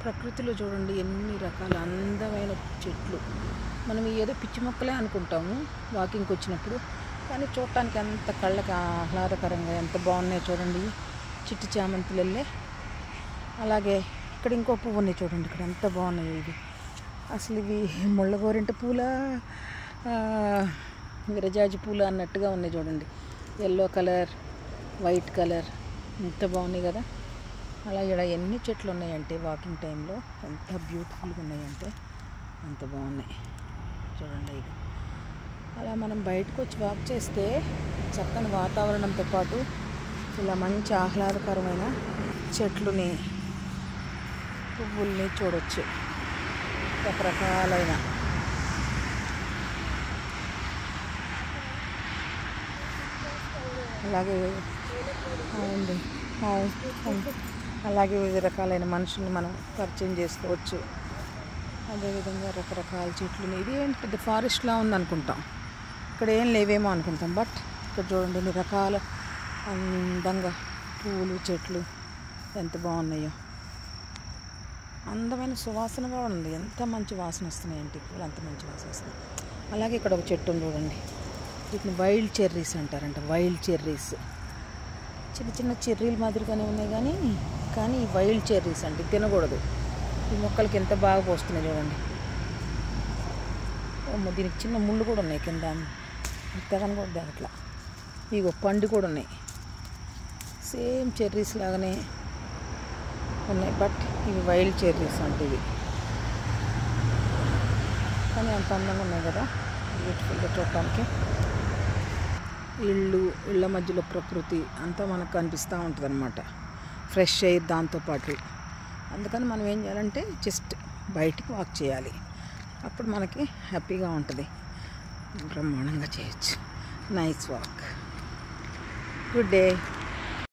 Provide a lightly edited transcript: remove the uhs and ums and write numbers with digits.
ప్రకృతిలో చూడండి ఎన్ని రకాల అందమైన చెట్లు. మనం ఏదో పిచ్చి మొక్కలే అనుకుంటాము వాకింగ్కి వచ్చినప్పుడు, కానీ చూడటానికి ఎంత కళ్ళకి ఆహ్లాదకరంగా ఎంత బాగున్నాయో చూడండి. చిట్టి చామంతులల్లే. అలాగే ఇక్కడ ఇంకో పువ్వు ఉన్నాయి చూడండి, ఇక్కడ ఎంత బాగున్నాయి ఇవి. అసలు ఇవి ముళ్ళ గోరింట పూల, విరజాజి పూల అన్నట్టుగా ఉన్నాయి చూడండి. ఎల్లో కలర్, వైట్ కలర్, ఎంత బాగున్నాయి కదా. అలా ఇక్కడ ఎన్ని చెట్లు ఉన్నాయంటే వాకింగ్ టైంలో ఎంత బ్యూటిఫుల్గా ఉన్నాయంటే అంత బాగున్నాయి చూడండి. ఇది అలా మనం బయటకు వచ్చి వాక్ చేస్తే చక్కని వాతావరణంతో పాటు ఇలా మంచి ఆహ్లాదకరమైన చెట్లుని, పువ్వుల్ని చూడవచ్చు. రకరకాలైన అలాగే అలాగే వివిధ రకాలైన మనుషుల్ని మనం పరిచయం చేసుకోవచ్చు. అదేవిధంగా రకరకాల చెట్లు. ఇది ఏంటి పెద్ద ఫారెస్ట్లా ఉందనుకుంటాం, ఇక్కడ ఏం లేవేమో అనుకుంటాం. బట్ ఇక్కడ చూడండి ఎన్ని రకాల అందంగా పువ్వులు, చెట్లు ఎంత బాగున్నాయో. అందమైన సువాసనగా ఉంది. ఎంత మంచి వాసన వస్తున్నాయంటే పూలు, అంత మంచి వాసన వస్తుంది. అలాగే ఇక్కడ ఒక చెట్టు చూడండి, వీటిని వైల్డ్ చెర్రీస్ అంటారంట. వైల్డ్ చెర్రీస్ చిన్న చిన్న చెర్రీల మాదిరిగానే ఉన్నాయి, కానీ వైల్డ్ చెర్రీస్ అంటే తినకూడదు. ఈ మొక్కలకి ఎంత బాగా పోస్తున్నాయి చూడండి. దీనికి చిన్న ముళ్ళు కూడా ఉన్నాయి కింద, ఇంతగాని కూడా అట్లా. ఇగో పండు కూడా ఉన్నాయి, సేమ్ చెర్రీస్ లాగానే ఉన్నాయి. బట్ ఇవి వైల్డ్ చెర్రీస్ అంటే ఇవి, కానీ అంత అందంగా ఉన్నాయి కదా, బ్యూటిఫుల్గా చూడటానికి. ఇళ్ళ మధ్యలో ప్రకృతి అంతా మనకు కనిపిస్తూ ఉంటుంది అన్నమాట, ఫ్రెష్ ఎయిర్ దాంతోపాటు. అందుకని మనం ఏం చేయాలంటే జస్ట్ బయటికి వాక్ చేయాలి, అప్పుడు మనకి హ్యాపీగా ఉంటుంది. బ్రహ్మాండంగా చేయొచ్చు. Nice walk. Good day.